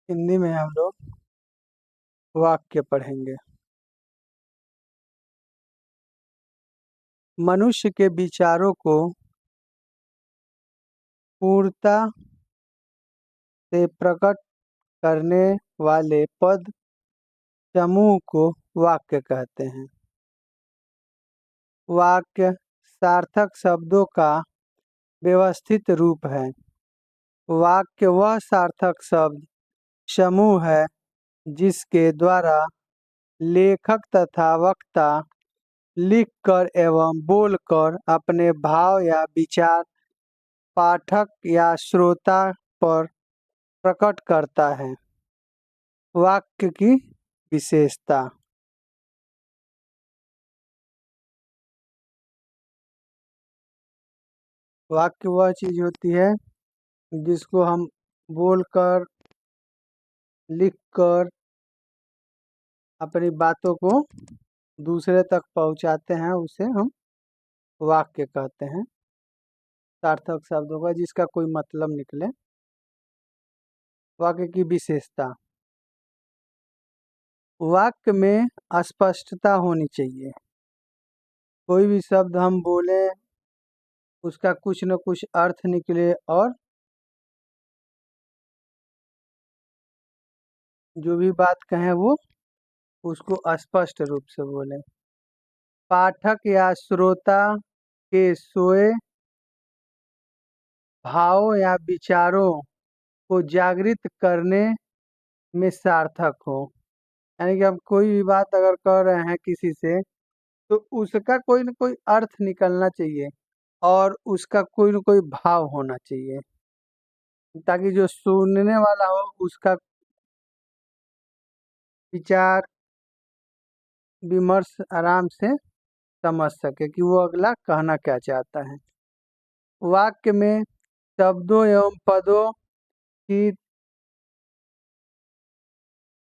हिंदी में हम लोग वाक्य पढ़ेंगे। मनुष्य के विचारों को पूर्णता से प्रकट करने वाले पद समूह को वाक्य कहते हैं। वाक्य सार्थक शब्दों का व्यवस्थित रूप है। वाक्य वह सार्थक शब्द समूह है जिसके द्वारा लेखक तथा वक्ता लिखकर एवं बोलकर अपने भाव या विचार पाठक या श्रोता पर प्रकट करता है। वाक्य की विशेषता। वाक्य वह चीज होती है जिसको हम बोलकर लिखकर अपनी बातों को दूसरे तक पहुंचाते हैं, उसे हम वाक्य कहते हैं। सार्थक शब्दों का जिसका कोई मतलब निकले। वाक्य की विशेषता। वाक्य में स्पष्टता होनी चाहिए। कोई भी शब्द हम बोले उसका कुछ न कुछ अर्थ निकले और जो भी बात कहें वो उसको स्पष्ट रूप से बोले। पाठक या श्रोता के सोए भावों या विचारों को जागृत करने में सार्थक हो। यानी कि हम कोई भी बात अगर कर रहे हैं किसी से तो उसका कोई न कोई अर्थ निकलना चाहिए और उसका कोई न कोई भाव होना चाहिए, ताकि जो सुनने वाला हो उसका विचार विमर्श आराम से समझ सके कि वो अगला कहना क्या चाहता है। वाक्य में शब्दों एवं पदों की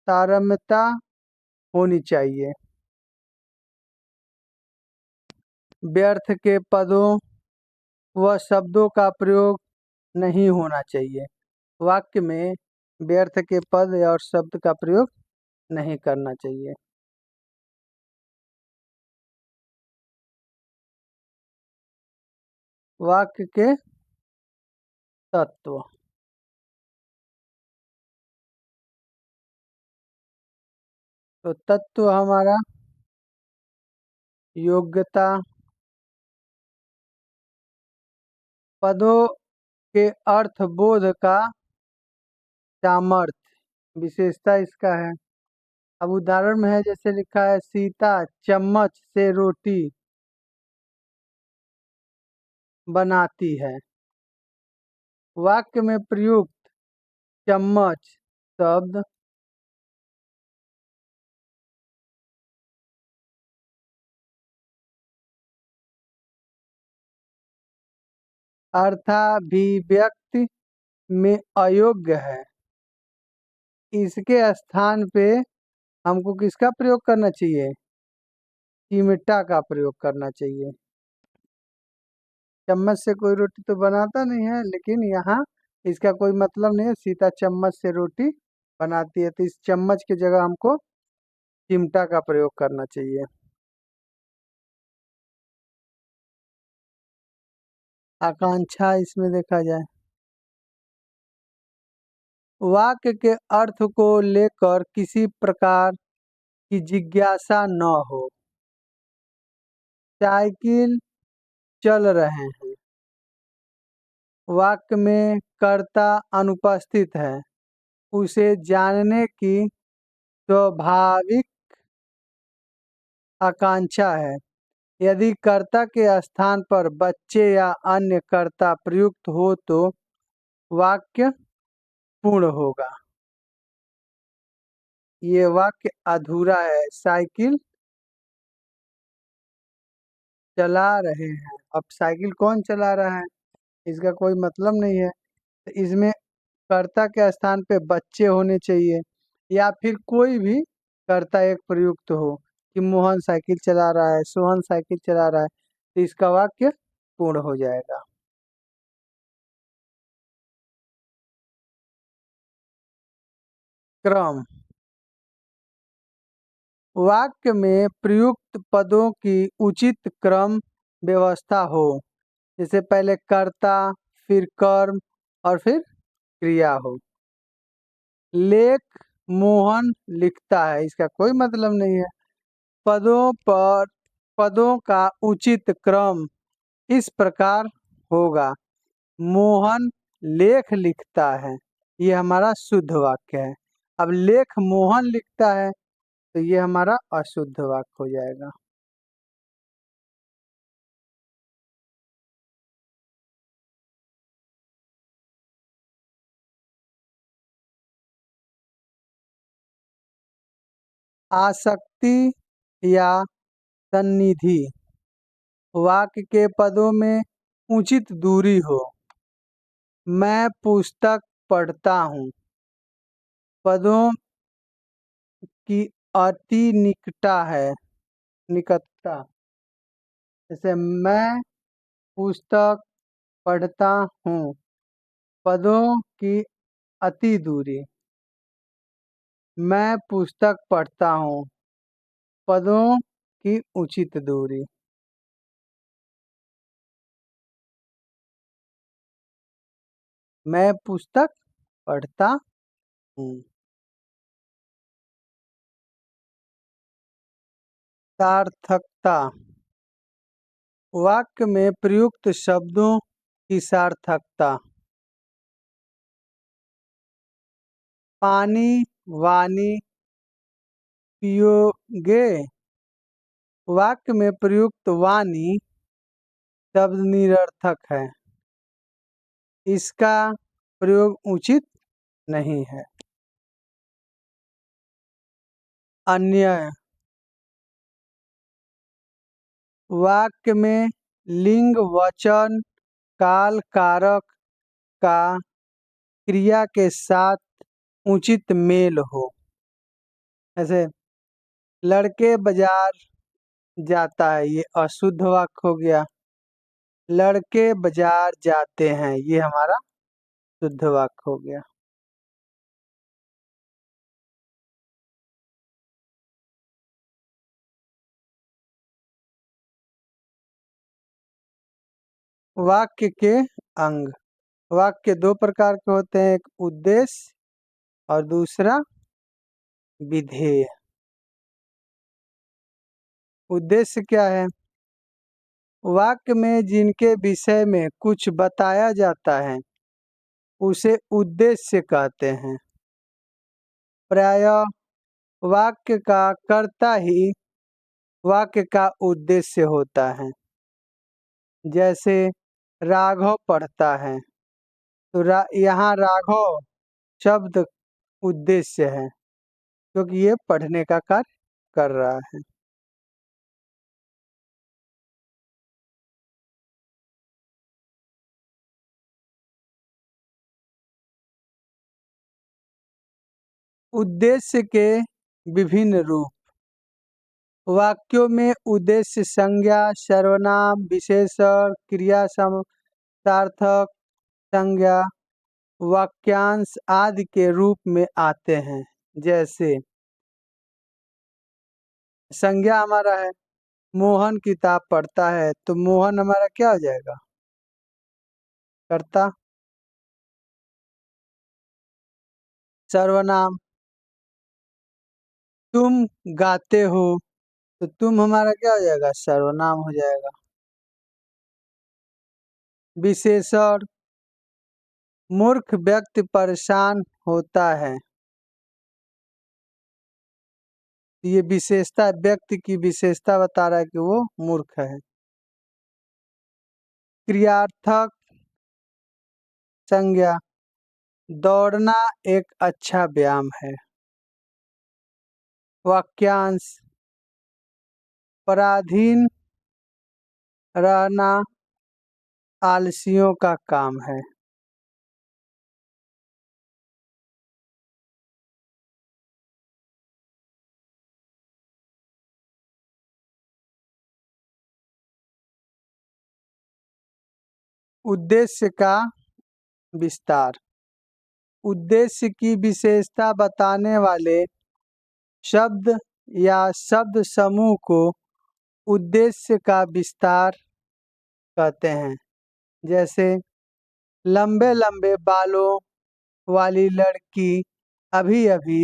तारतम्यता होनी चाहिए। व्यर्थ के पदों व शब्दों का प्रयोग नहीं होना चाहिए। वाक्य में व्यर्थ के पद और शब्द का प्रयोग नहीं करना चाहिए। वाक्य के तत्व। तो तत्व हमारा योग्यता, पदों के अर्थ बोध का सामर्थ्य विशेषता इसका है। अब उदाहरण में है जैसे लिखा है सीता चम्मच से रोटी बनाती है। वाक्य में प्रयुक्त चम्मच शब्द अर्थाभिव्यक्ति में अयोग्य है। इसके स्थान पे हमको किसका प्रयोग करना चाहिए? चिमटा का प्रयोग करना चाहिए। चम्मच से कोई रोटी तो बनाता नहीं है, लेकिन यहाँ इसका कोई मतलब नहीं है। सीता चम्मच से रोटी बनाती है, तो इस चम्मच की जगह हमको चिमटा का प्रयोग करना चाहिए। आकांक्षा इसमें देखा जाए, वाक्य के अर्थ को लेकर किसी प्रकार की जिज्ञासा न हो। साइकिल चल रहे हैं। वाक्य में कर्ता अनुपस्थित है, उसे जानने की स्वाभाविक आकांक्षा है। यदि कर्ता के स्थान पर बच्चे या अन्य कर्ता प्रयुक्त हो तो वाक्य पूर्ण होगा। ये वाक्य अधूरा है। साइकिल चला रहे हैं। अब साइकिल कौन चला रहा है इसका कोई मतलब नहीं है। तो इसमें कर्ता के स्थान पे बच्चे होने चाहिए या फिर कोई भी कर्ता एक प्रयुक्त हो कि मोहन साइकिल चला रहा है, सोहन साइकिल चला रहा है, तो इसका वाक्य पूर्ण हो जाएगा। क्रम। वाक्य में प्रयुक्त पदों की उचित क्रम व्यवस्था हो, जैसे पहले कर्ता, फिर कर्म और फिर क्रिया हो। लेख मोहन लिखता है, इसका कोई मतलब नहीं है। पदों पर पदों का उचित क्रम इस प्रकार होगा। मोहन लेख लिखता है, ये हमारा शुद्ध वाक्य है। अब लेख मोहन लिखता है तो ये हमारा अशुद्ध वाक्य हो जाएगा। आसक्ति या सन्निधि। वाक्य के पदों में उचित दूरी हो। मैं पुस्तक पढ़ता हूँ। पदों की अति निकटता है, निकटता। जैसे मैं पुस्तक पढ़ता हूँ, पदों की अति दूरी। मैं पुस्तक पढ़ता हूँ, पदों की उचित दूरी। मैं पुस्तक पढ़ता हूँ। सार्थकता। वाक्य में प्रयुक्त शब्दों की सार्थकता। पानी, वाणी, पियोगे। वाक्य में प्रयुक्त वाणी शब्द निरर्थक है, इसका प्रयोग उचित नहीं है। अन्य। वाक्य में लिंग, वचन, काल, कारक का क्रिया के साथ उचित मेल हो। ऐसे लड़के बाजार जाता है, ये अशुद्ध वाक्य हो गया। लड़के बाजार जाते हैं, ये हमारा शुद्ध वाक्य हो गया। वाक्य के अंग। वाक्य दो प्रकार के होते हैं, एक उद्देश्य और दूसरा विधेय। उद्देश्य क्या है? वाक्य में जिनके विषय में कुछ बताया जाता है उसे उद्देश्य कहते हैं। प्रायः वाक्य का कर्ता ही वाक्य का उद्देश्य होता है। जैसे राघव पढ़ता है, तो यहाँ राघव शब्द उद्देश्य है, क्योंकि ये पढ़ने का कार्य कर रहा है। उद्देश्य के विभिन्न रूप। वाक्यों में उद्देश्य संज्ञा, सर्वनाम, विशेषण, क्रिया सार्थक, संज्ञा, वाक्यांश आदि के रूप में आते हैं। जैसे संज्ञा हमारा है, मोहन किताब पढ़ता है, तो मोहन हमारा क्या हो जाएगा? कर्ता। सर्वनाम, तुम गाते हो, तो तुम हमारा क्या हो जाएगा? सर्वनाम हो जाएगा। विशेषण, मूर्ख व्यक्ति परेशान होता है, ये विशेषता व्यक्ति की विशेषता बता रहा है कि वो मूर्ख है। क्रियार्थक संज्ञा, दौड़ना एक अच्छा व्यायाम है। वाक्यांश, पराधीन रहना आलसियों का काम है। उद्देश्य का विस्तार। उद्देश्य की विशेषता बताने वाले शब्द या शब्द समूह को उद्देश्य का विस्तार कहते हैं। जैसे लंबे लंबे बालों वाली लड़की अभी अभी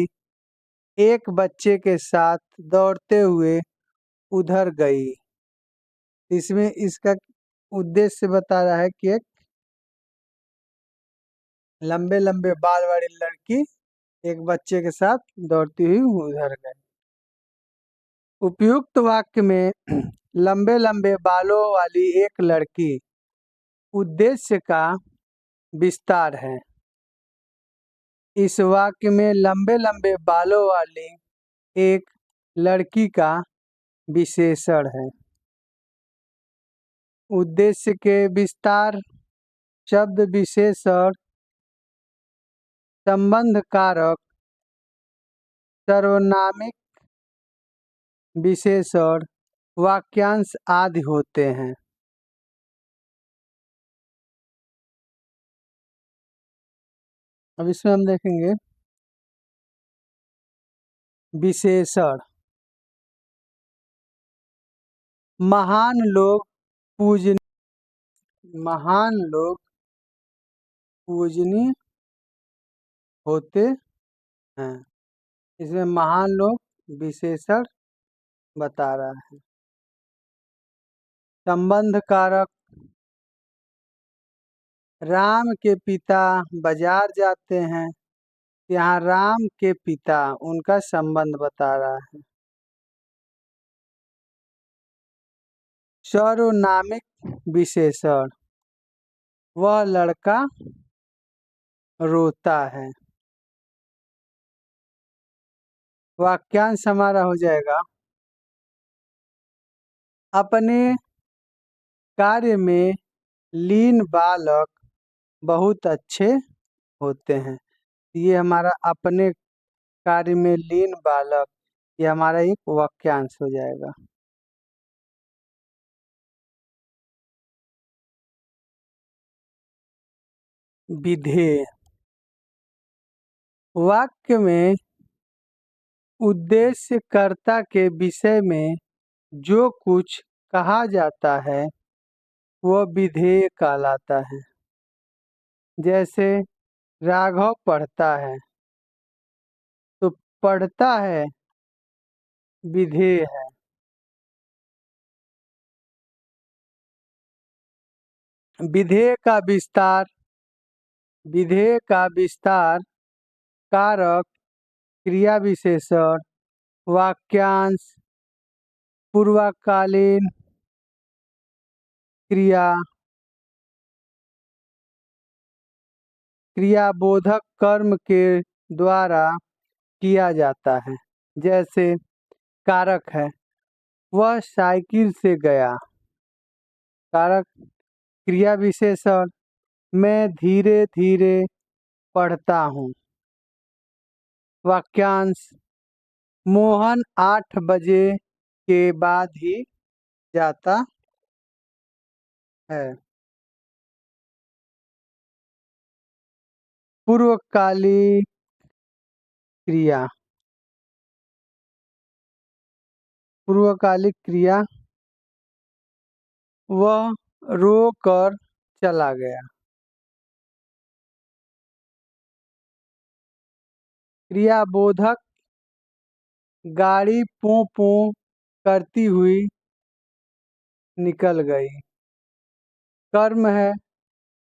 एक बच्चे के साथ दौड़ते हुए उधर गई। इसमें इसका उद्देश्य बता रहा है कि एक लंबे लंबे बाल वाली लड़की एक बच्चे के साथ दौड़ती हुई उधर गई। उपयुक्त वाक्य में लंबे लंबे बालों वाली एक लड़की उद्देश्य का विस्तार है। इस वाक्य में लंबे लंबे बालों वाली एक लड़की का विशेषण है। उद्देश्य के विस्तार शब्द विशेषण संबंध कारक सर्वनामिक विशेषण वाक्यांश आदि होते हैं। अब इसमें हम देखेंगे विशेषण। महान लोग पूजनीय होते हैं। इसमें महान लोग विशेषण बता रहा है। संबंध कारक राम के पिता बाजार जाते हैं। यहाँ राम के पिता उनका संबंध बता रहा है। सर्वनामिक विशेषण वह लड़का रोता है। वाक्यांश हमारा हो जाएगा अपने कार्य में लीन बालक बहुत अच्छे होते हैं। ये हमारा अपने कार्य में लीन बालक, ये हमारा एक वाक्यांश हो जाएगा। विधेय वाक्य में उद्देश्यकर्ता के विषय में जो कुछ कहा जाता है वह विधेय कहलाता है। जैसे राघव पढ़ता है तो पढ़ता है विधेय है। विधेय का विस्तार कारक क्रिया विशेषण वाक्यांश पूर्वकालीन क्रियाबोधक कर्म के द्वारा किया जाता है। जैसे कारक है वह साइकिल से गया। कारक क्रिया विशेषण मैं धीरे धीरे पढ़ता हूँ। वाक्यांश मोहन 8 बजे के बाद ही जाता है। पूर्वकालिक क्रिया वह रो कर चला गया। क्रियाबोधक गाड़ी पों पों करती हुई निकल गई। कर्म है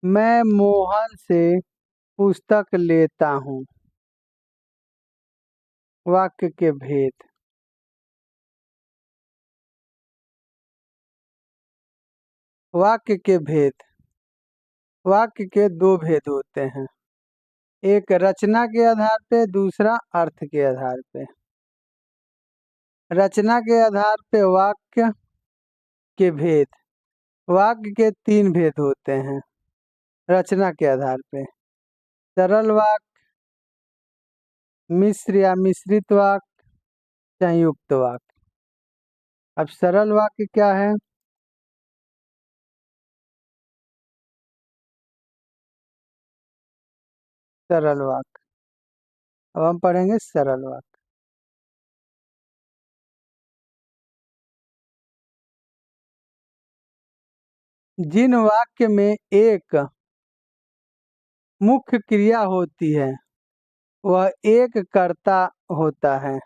मैं मोहन से पुस्तक लेता हूँ। वाक्य के भेद वाक्य के 2 भेद होते हैं। एक रचना के आधार पे, दूसरा अर्थ के आधार पे। रचना के आधार पे वाक्य के भेद वाक्य के 3 भेद होते हैं। रचना के आधार पे सरल वाक्य, मिश्र या मिश्रित वाक्य, संयुक्त वाक्य। अब सरल वाक्य क्या है? सरल वाक्य अब हम पढ़ेंगे सरल वाक्य। जिन वाक्य में एक मुख्य क्रिया होती है वह एक कर्ता होता है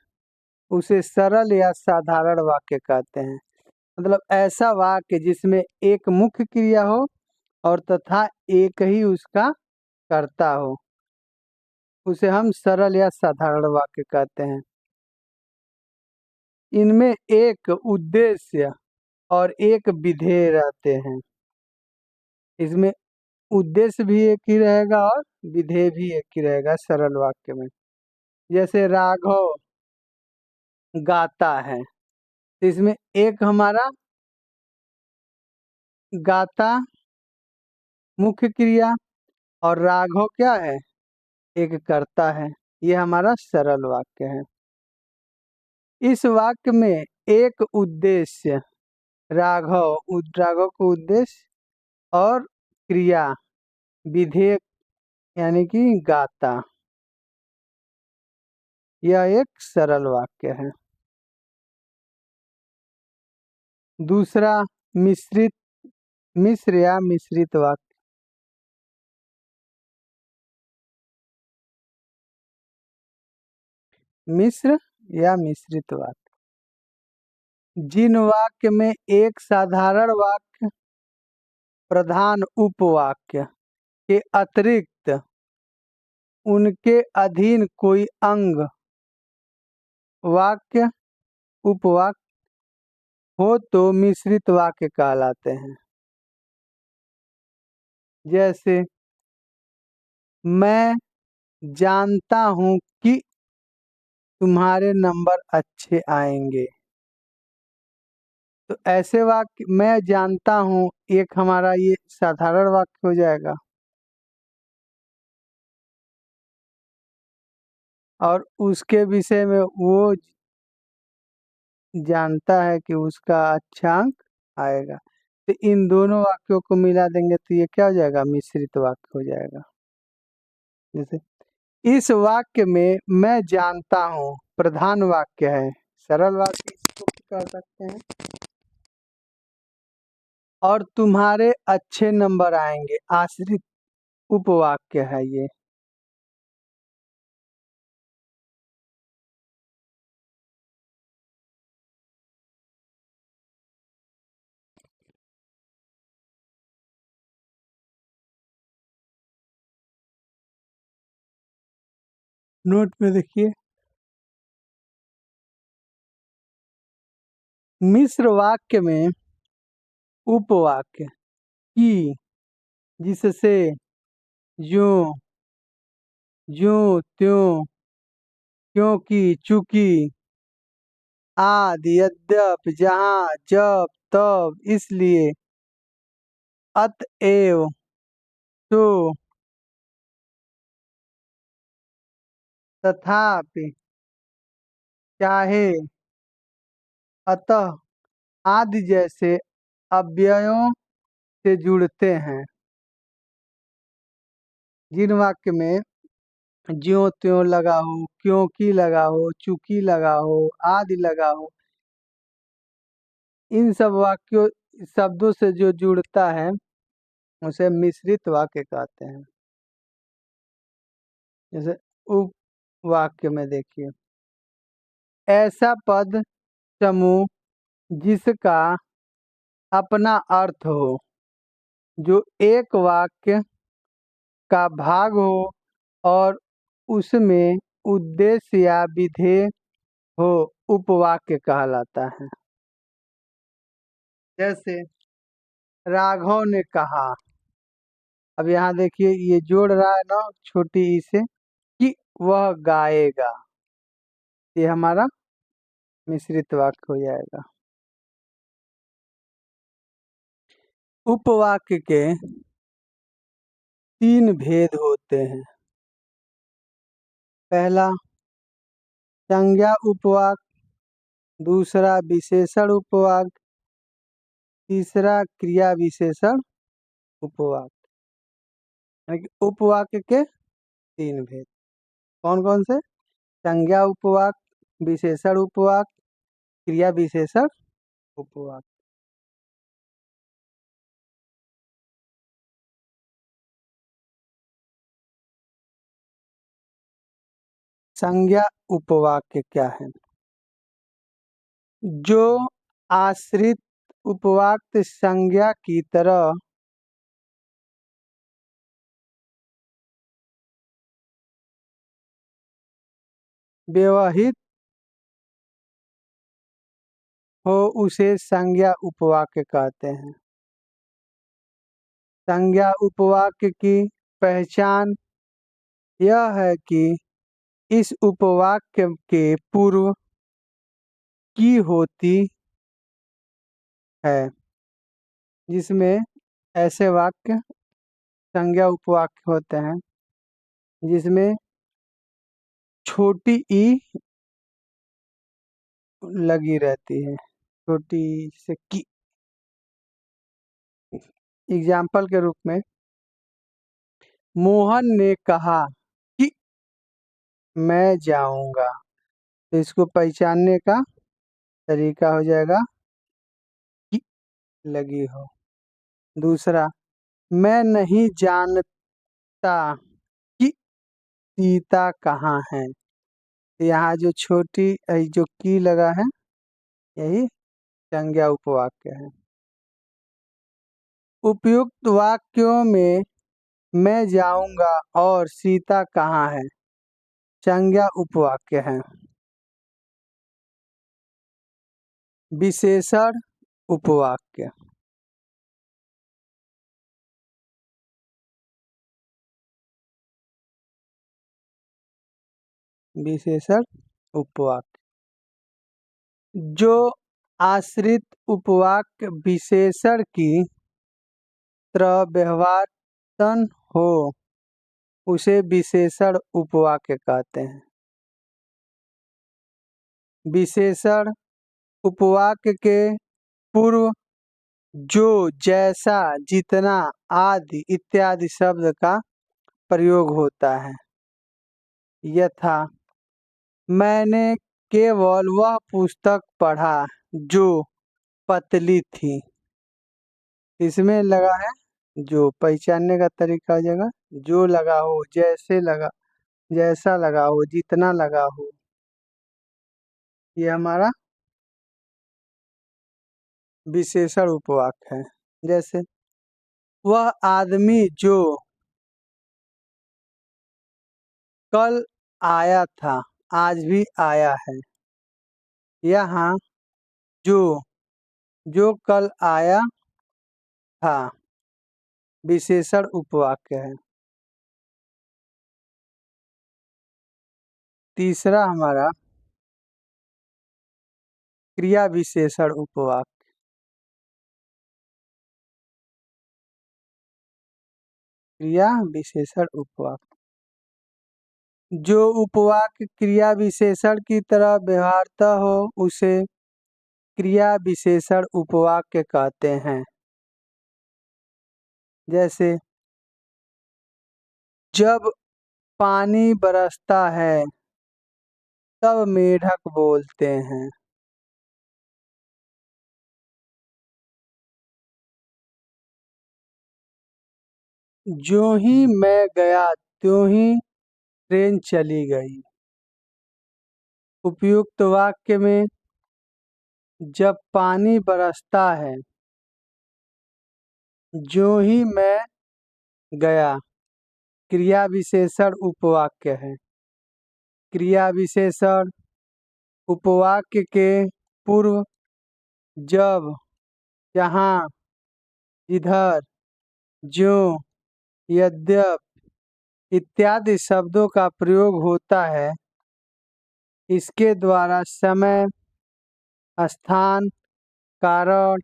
उसे सरल या साधारण वाक्य कहते हैं। मतलब ऐसा वाक्य जिसमें एक मुख्य क्रिया हो और तथा एक ही उसका कर्ता हो उसे हम सरल या साधारण वाक्य कहते हैं। इनमें एक उद्देश्य और एक विधेय रहते हैं। इसमें उद्देश्य भी एक ही रहेगा और विधेय भी एक ही रहेगा सरल वाक्य में। जैसे राघव गाता है तो इसमें एक हमारा गाता मुख्य क्रिया और राघव क्या है, एक कर्ता है। ये हमारा सरल वाक्य है। इस वाक्य में एक उद्देश्य राघव को उद्देश्य और क्रिया विधेय यानी कि गाता, यह एक सरल वाक्य है। दूसरा मिश्र या मिश्रित वाक्य। मिश्र या मिश्रित वाक्य जिन वाक्य में एक साधारण वाक्य प्रधान उपवाक्य के अतिरिक्त उनके अधीन कोई अंग वाक्य उपवाक्य हो तो मिश्रित वाक्य कहलाते हैं। जैसे मैं जानता हूँ कि तुम्हारे नंबर अच्छे आएंगे। तो ऐसे वाक्य मैं जानता हूँ एक हमारा ये साधारण वाक्य हो जाएगा और उसके विषय में वो जानता है कि उसका अच्छा अंक आएगा। तो इन दोनों वाक्यों को मिला देंगे तो ये क्या हो जाएगा, मिश्रित वाक्य हो जाएगा। जैसे इस वाक्य में मैं जानता हूँ प्रधान वाक्य है, सरल वाक्य इसको कह सकते हैं। और तुम्हारे अच्छे नंबर आएंगे आश्रित उपवाक्य है ये। नोट में देखिए, मिश्र वाक्य में उपवाक्य की जिससे जो जो त्यों क्योंकि चूंकि आदि यद्यप जहाँ जब तब इसलिए अतएव तो तथापि चाहे अतः आदि जैसे अव्ययों से जुड़ते हैं। जिन वाक्य में ज्यों त्यों लगा हो, क्योंकि लगा हो, चूंकि लगा हो, आदि लगा हो, इन सब वाक्यों शब्दों से जो जुड़ता है उसे मिश्रित वाक्य कहते हैं। जैसे उपवाक्य में देखिए, ऐसा पद समूह जिसका अपना अर्थ हो जो एक वाक्य का भाग हो और उसमें उद्देश्य या विधेय हो उपवाक्य कहलाता है। जैसे राघव ने कहा, अब यहाँ देखिए ये जोड़ रहा है ना छोटी ई से कि वह गाएगा, ये हमारा मिश्रित वाक्य हो जाएगा। उपवाक्य के 3 भेद होते हैं। पहला संज्ञा उपवाक्य, दूसरा विशेषण उपवाक्य, तीसरा क्रिया विशेषण उपवाक्य। यानी कि उपवाक्य के 3 भेद कौन कौन से, संज्ञा उपवाक, विशेषण उपवाक, क्रिया विशेषण उपवाक। संज्ञा उपवाक्य क्या है? जो आश्रित उपवाक्त संज्ञा की तरह व्यवहित हो उसे संज्ञा उपवाक्य कहते हैं। संज्ञा उपवाक्य की पहचान यह है कि इस उपवाक्य के पूर्व की होती है, जिसमें ऐसे वाक्य संज्ञा उपवाक्य होते हैं जिसमें छोटी ई लगी रहती है, छोटी से की। एग्जाम्पल के रूप में मोहन ने कहा कि मैं जाऊंगा, तो इसको पहचानने का तरीका हो जाएगा कि लगी हो। दूसरा, मैं नहीं जानता कि सीता कहाँ है, यहाँ जो छोटी जो की लगा है यही संज्ञा उपवाक्य है। उपयुक्त वाक्यों में मैं जाऊंगा और सीता कहाँ है संज्ञा उपवाक्य है। विशेषण उपवाक्य। विशेषण उपवाक्य जो आश्रित उपवाक्य विशेषण की तरह व्यवहारतन हो उसे विशेषण उपवाक्य कहते हैं। विशेषण उपवाक्य के पूर्व जो, जैसा, जितना आदि इत्यादि शब्द का प्रयोग होता है। यथा मैंने केवल वह पुस्तक पढ़ा जो पतली थी, इसमें लगा है जो। पहचानने का तरीका हो जाएगा जो लगा हो, जैसे लगा, जैसा लगा हो, जितना लगा हो, ये हमारा विशेषण उपवाक्य है। जैसे वह आदमी जो कल आया था आज भी आया है, यहाँ जो, जो कल आया था विशेषण उपवाक्य है। तीसरा हमारा क्रिया विशेषण उपवाक्य। क्रिया विशेषण उपवाक्य जो उपवाक्य क्रिया विशेषण की तरह व्यवहारता हो उसे क्रिया विशेषण उपवाक्य कहते हैं। जैसे जब पानी बरसता है तब मेढक बोलते हैं। ज्यों ही मैं गया त्यों ही ट्रेन चली गई। उपयुक्त वाक्य में जब पानी बरसता है, ज्यों ही मैं गया क्रिया विशेषण उपवाक्य है। क्रिया विशेषण उपवाक्य के पूर्व जब, जहाँ, इधर, ज्यों, यद्यप इत्यादि शब्दों का प्रयोग होता है। इसके द्वारा समय, स्थान, कारण,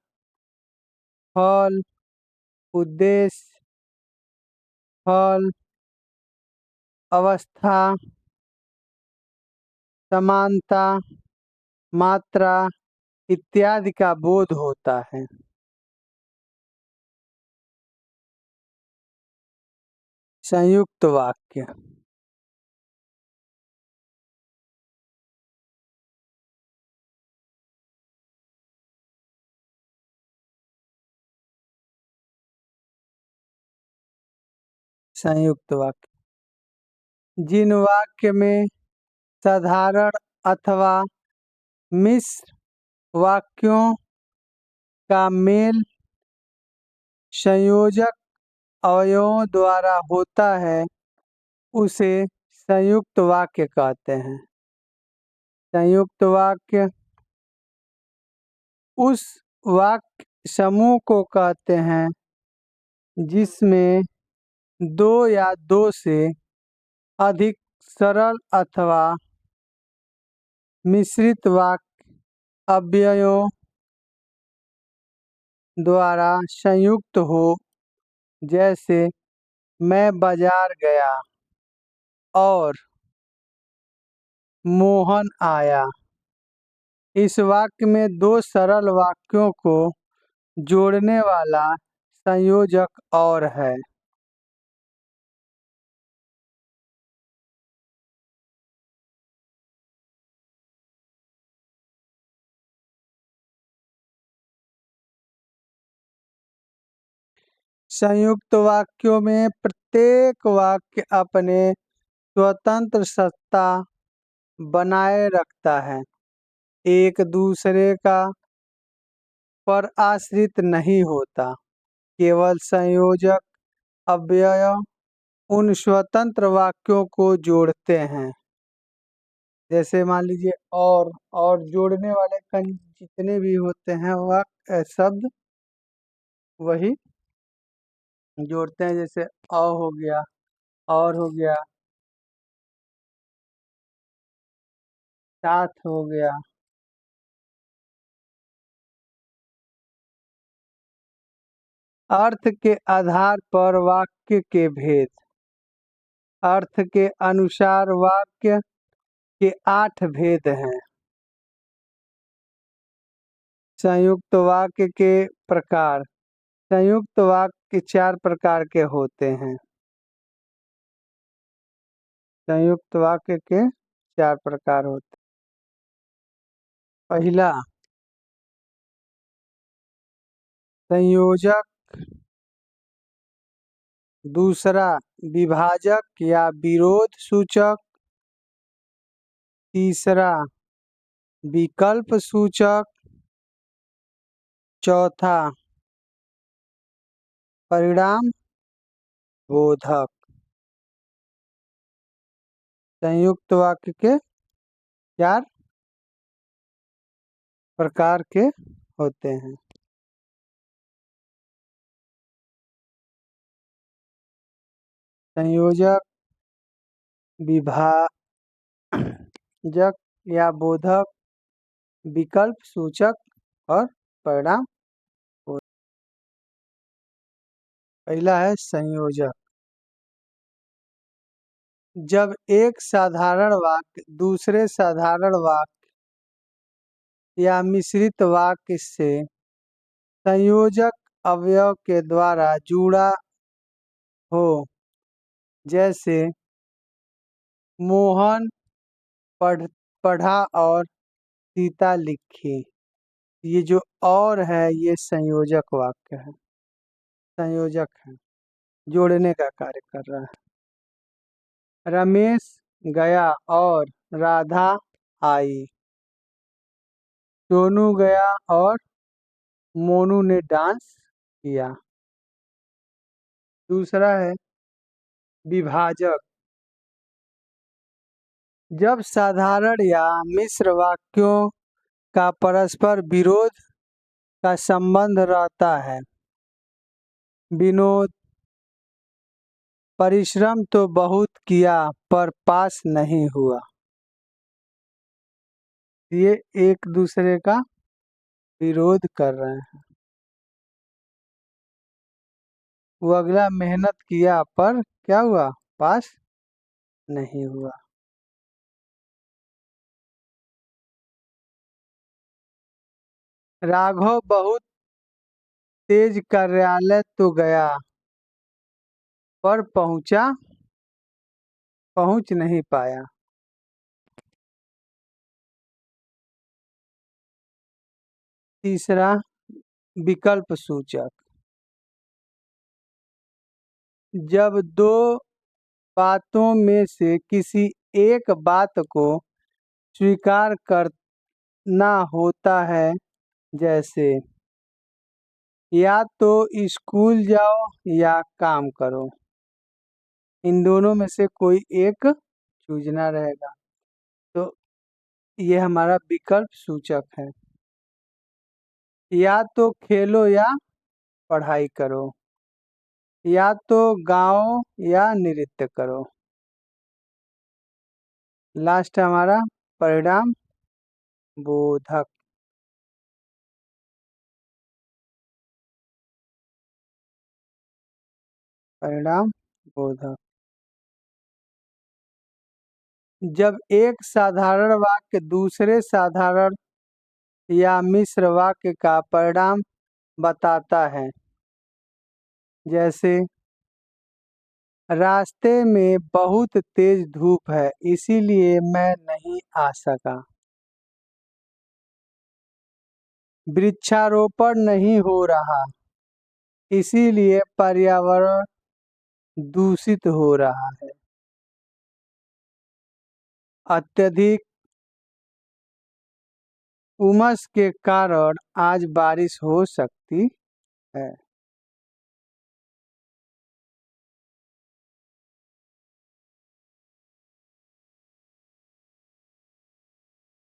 फल, उद्देश्य, फल, अवस्था, समानता, मात्रा इत्यादि का बोध होता है। संयुक्त वाक्य। संयुक्त वाक्य। जिन वाक्य में साधारण अथवा मिश्र वाक्यों का मेल संयोजक अवयवों द्वारा होता है उसे संयुक्त वाक्य कहते हैं। संयुक्त वाक्य उस वाक्य समूह को कहते हैं जिसमें दो या दो से अधिक सरल अथवा मिश्रित वाक्य अवयवों द्वारा संयुक्त हो, जैसे मैं बाजार गया और मोहन आया। इस वाक्य में दो सरल वाक्यों को जोड़ने वाला संयोजक और है। संयुक्त वाक्यों में प्रत्येक वाक्य अपने स्वतंत्र सत्ता बनाए रखता है, एक दूसरे का पर आश्रित नहीं होता। केवल संयोजक अव्यय उन स्वतंत्र वाक्यों को जोड़ते हैं। जैसे मान लीजिए और जोड़ने वाले जितने भी होते हैं वाक्य शब्द वही जोड़ते हैं। जैसे हो गया, और हो गया, साथ हो गया। अर्थ के आधार पर वाक्य के भेद। अर्थ के अनुसार वाक्य के 8 भेद हैं। संयुक्त वाक्य के प्रकार। संयुक्त वाक्य 4 प्रकार के होते हैं। संयुक्त वाक्य के 4 प्रकार होते हैं। पहला संयोजक, दूसरा विभाजक या विरोध सूचक, तीसरा विकल्प सूचक, चौथा परिणाम बोधक। संयुक्त वाक्य के 4 प्रकार के होते हैं। संयोजक, विभाजक या बोधक, विकल्प सूचक और परिणाम बोधक। पहला है संयोजक। जब एक साधारण वाक्य दूसरे साधारण वाक्य या मिश्रित वाक्य से संयोजक अवयव के द्वारा जुड़ा हो, जैसे मोहन पढ़ा और सीता लिखी। ये जो और है ये संयोजक वाक्य है, संयोजक है, जोड़ने का कार्य कर रहा है। रमेश गया और राधा आई। सोनू गया और मोनू ने डांस किया। दूसरा है विभाजक। जब साधारण या मिश्र वाक्यों का परस्पर विरोध का संबंध रहता है। विनोद परिश्रम तो बहुत किया पर पास नहीं हुआ। ये एक दूसरे का विरोध कर रहे हैं। वो अगला मेहनत किया पर क्या हुआ, पास नहीं हुआ। राघव बहुत तेज कार्यालय तो गया पर पहुंच नहीं पाया। तीसरा विकल्प सूचक। जब दो बातों में से किसी एक बात को स्वीकार करना होता है, जैसे या तो स्कूल जाओ या काम करो, इन दोनों में से कोई एक चूजना रहेगा, तो ये हमारा विकल्प सूचक है। या तो खेलो या पढ़ाई करो, या तो गाओ या नृत्य करो। लास्ट हमारा परिणाम बोधक। परिणाम बोधक। जब एक साधारण वाक्य दूसरे साधारण या मिश्र वाक्य का परिणाम बताता है, जैसे रास्ते में बहुत तेज धूप है इसीलिए मैं नहीं आ सका। वृक्षारोपण नहीं हो रहा इसीलिए पर्यावरण दूषित हो रहा है। अत्यधिक उमस के कारण आज बारिश हो सकती है।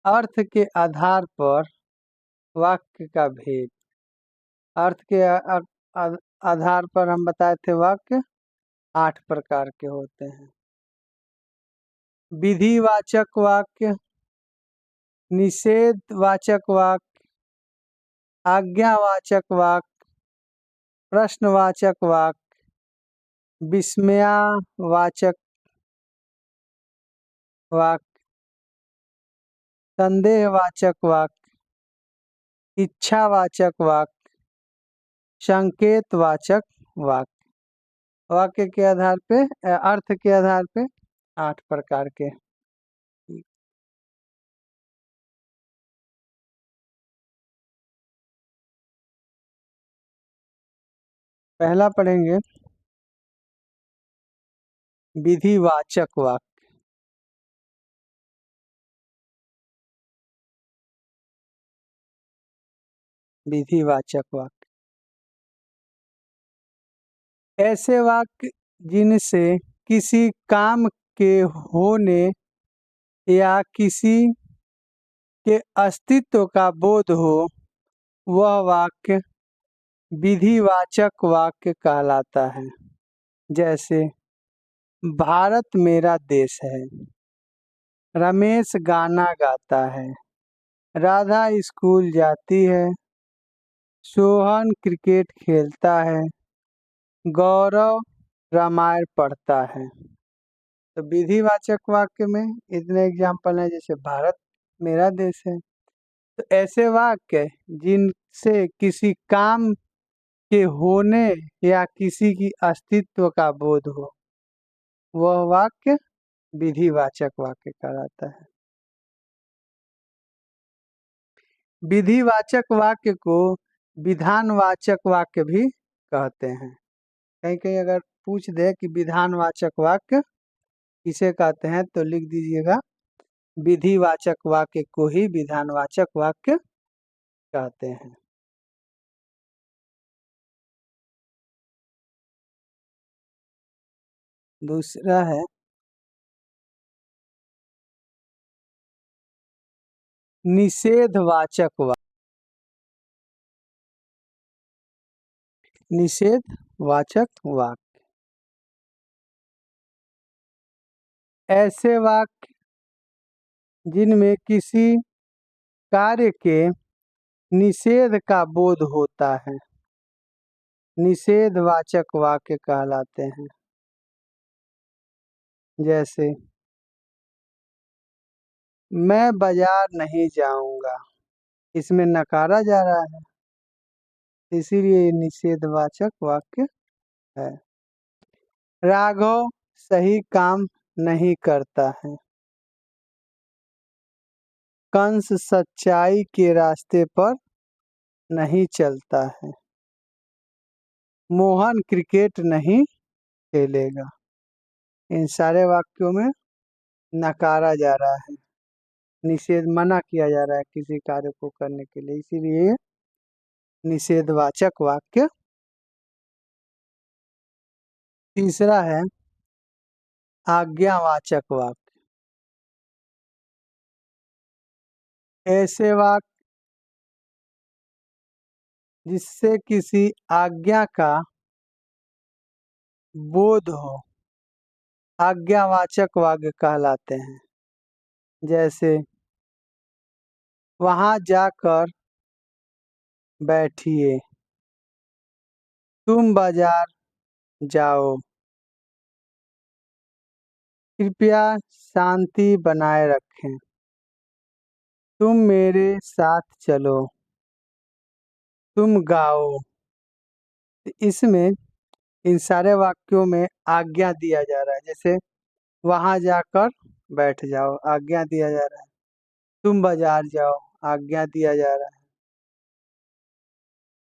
अर्थ के आधार पर वाक्य का भेद। अर्थ के आधार पर हम बताए थे वाक्य 8 प्रकार के होते हैं। विधिवाचक वाक्य, निषेधवाचक वाक्य, आज्ञावाचक वाक्य, प्रश्नवाचक वाक्य, विस्मयावाचक वाक्य, संदेहवाचक वाक्य, इच्छावाचक वाक्य, संकेतवाचक वाक्य। वाक्य के आधार पे अर्थ के आधार पे 8 प्रकार के। पहला पढ़ेंगे विधिवाचक वाक्य। विधिवाचक वाक्य ऐसे वाक्य जिनसे किसी काम के होने या किसी के अस्तित्व का बोध हो, वह वाक्य विधिवाचक वाक्य कहलाता है। जैसे भारत मेरा देश है, रमेश गाना गाता है, राधा स्कूल जाती है, सोहन क्रिकेट खेलता है, गौरव रामायण पढ़ता है। तो विधिवाचक वाक्य में इतने एग्जाम्पल हैं, जैसे भारत मेरा देश है। तो ऐसे वाक्य जिनसे किसी काम के होने या किसी की अस्तित्व का बोध हो, वह वाक्य विधिवाचक वाक्य कहलाता है। विधिवाचक वाक्य को विधानवाचक वाक्य भी कहते हैं। कहीं कहीं अगर पूछ दे कि विधानवाचक वाक्य किसे कहते हैं, तो लिख दीजिएगा विधिवाचक वाक्य को ही विधानवाचक वाक्य कहते हैं। दूसरा है निषेधवाचक वाक्य। निषेधवाचक वाक्य ऐसे वाक्य जिनमें किसी कार्य के निषेध का बोध होता है, निषेधवाचक वाक्य कहलाते हैं। जैसे मैं बाजार नहीं जाऊंगा, इसमें नकारा जा रहा है, इसीलिए ये निषेधवाचक वाक्य है। राघव सही काम नहीं करता है, कंस सच्चाई के रास्ते पर नहीं चलता है, मोहन क्रिकेट नहीं खेलेगा। इन सारे वाक्यों में नकारा जा रहा है, निषेध मना किया जा रहा है किसी कार्य को करने के लिए, इसीलिए ये निषेधवाचक वाक्य। तीसरा है आज्ञावाचक वाक्य। ऐसे वाक्य जिससे किसी आज्ञा का बोध हो, आज्ञावाचक वाक्य कहलाते हैं। जैसे वहां जाकर बैठिए, तुम बाजार जाओ, कृपया शांति बनाए रखें, तुम मेरे साथ चलो, तुम गाओ। इसमें इन सारे वाक्यों में आज्ञा दिया जा रहा है। जैसे वहां जाकर बैठ जाओ, आज्ञा दिया जा रहा है। तुम बाजार जाओ, आज्ञा दिया जा रहा है।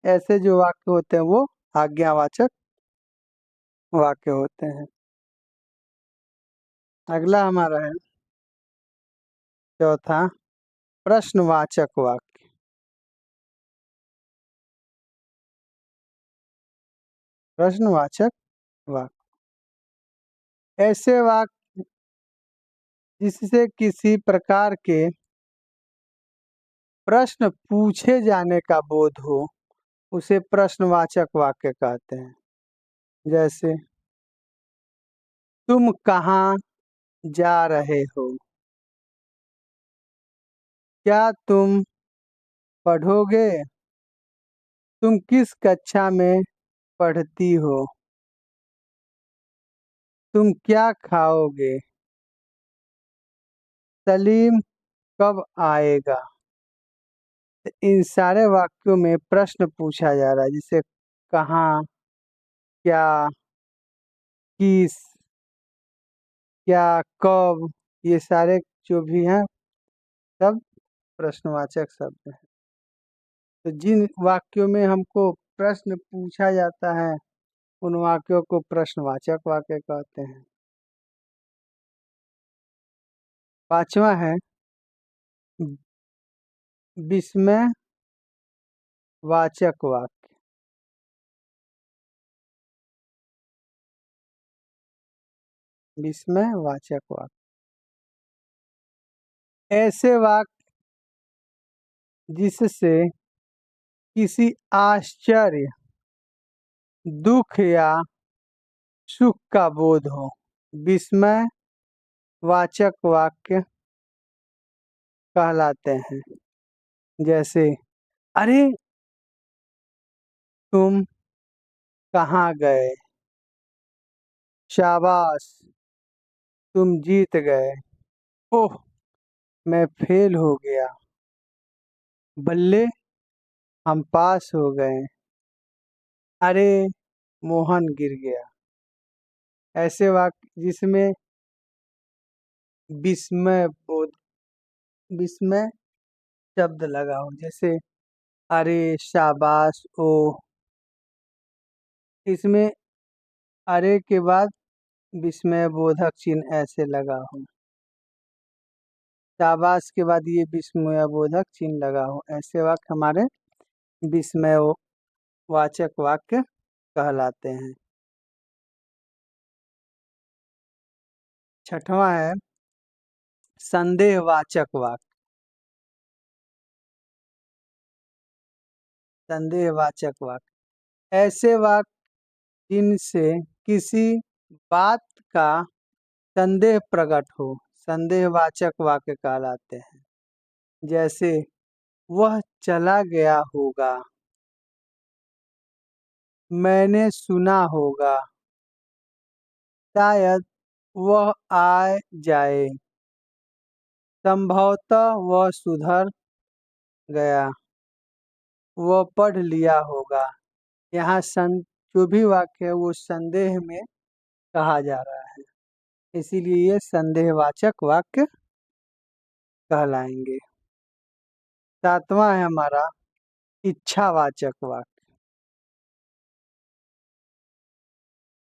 ऐसे जो वाक्य होते हैं वो आज्ञावाचक वाक्य होते हैं। अगला हमारा है चौथा प्रश्नवाचक वाक्य। प्रश्नवाचक वाक्य ऐसे वाक्य जिससे किसी प्रकार के प्रश्न पूछे जाने का बोध हो, उसे प्रश्नवाचक वाक्य कहते हैं। जैसे तुम कहाँ जा रहे हो, क्या तुम पढ़ोगे, तुम किस कक्षा में पढ़ती हो, तुम क्या खाओगे, सलीम कब आएगा। तो इन सारे वाक्यों में प्रश्न पूछा जा रहा है, जिसे कहाँ, क्या, किस, क्या, कब, ये सारे जो भी हैं सब प्रश्नवाचक शब्द हैं। तो जिन वाक्यों में हमको प्रश्न पूछा जाता है उन वाक्यों को प्रश्नवाचक वाक्य कहते हैं। पांचवा है विस्मय वाचक वाक्य। विस्मय वाचक वाक्य ऐसे वाक्य जिससे किसी आश्चर्य, दुख या सुख का बोध हो, विस्मय वाचक वाक्य कहलाते हैं। जैसे अरे तुम कहाँ गए, शाबाश तुम जीत गए, ओह मैं फेल हो गया, बल्ले हम पास हो गए, अरे मोहन गिर गया। ऐसे वाक्य जिसमें विस्मय बोध, विस्मय शब्द लगा हो, जैसे अरे, शाबाश, ओह। इसमें अरे के बाद विस्मय बोधक चिन्ह ऐसे लगा हो, शाबाश के बाद ये विस्मय बोधक चिन्ह लगा हो, ऐसे वाक्य हमारे विस्मय वाचक वाक्य कहलाते हैं। छठवां है संदेहवाचक वाक्य। संदेहवाचक वाक्य ऐसे वाक्य जिनसे किसी बात का संदेह प्रकट हो, संदेहवाचक वाक्य कहलाते हैं। जैसे वह चला गया होगा, मैंने सुना होगा, शायद वह आ जाए, संभवतः वह सुधर गया, वह पढ़ लिया होगा। यहाँ जो भी वाक्य है वो संदेह में कहा जा रहा है, इसीलिए ये संदेहवाचक वाक्य कहलाएंगे। सातवां है हमारा इच्छावाचक वाक्य।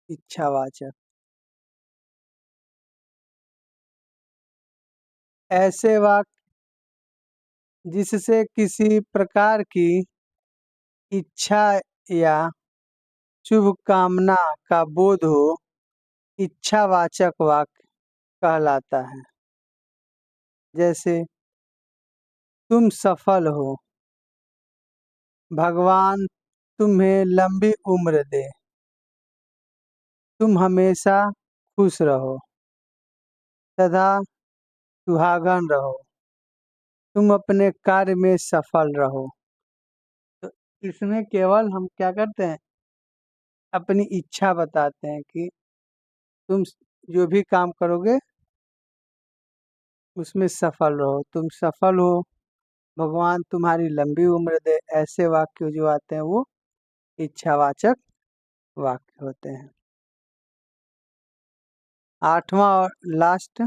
इच्छावाचक। ऐसे वाक्य जिससे किसी प्रकार की इच्छा या शुभकामना का बोध हो, इच्छावाचक वाक्य कहलाता है। जैसे तुम सफल हो, भगवान तुम्हें लंबी उम्र दे, तुम हमेशा खुश रहो तथा सुहागन रहो, तुम अपने कार्य में सफल रहो। तो इसमें केवल हम क्या करते हैं, अपनी इच्छा बताते हैं कि तुम जो भी काम करोगे उसमें सफल रहो, तुम सफल हो, भगवान तुम्हारी लंबी उम्र दे। ऐसे वाक्य जो आते हैं वो इच्छावाचक वाक्य होते हैं। 8वां और लास्ट,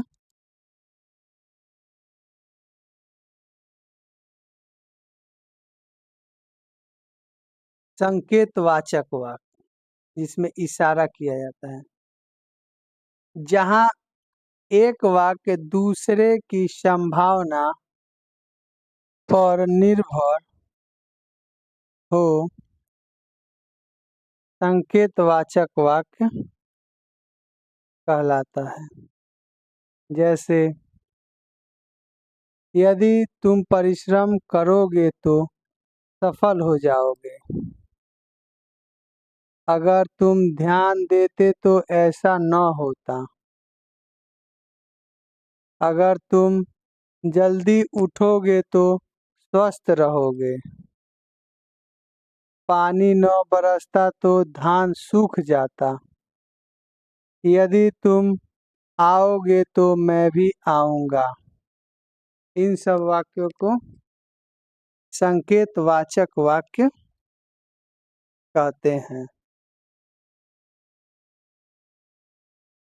संकेतवाचक वाक्य, जिसमें इशारा किया जाता है। जहाँ एक वाक्य दूसरे की संभावना पर निर्भर हो, संकेतवाचक वाक्य कहलाता है। जैसे यदि तुम परिश्रम करोगे तो सफल हो जाओगे, अगर तुम ध्यान देते तो ऐसा न होता, अगर तुम जल्दी उठोगे तो स्वस्थ रहोगे, पानी न बरसता तो धान सूख जाता, यदि तुम आओगे तो मैं भी आऊँगा। इन सब वाक्यों को संकेतवाचक वाक्य कहते हैं।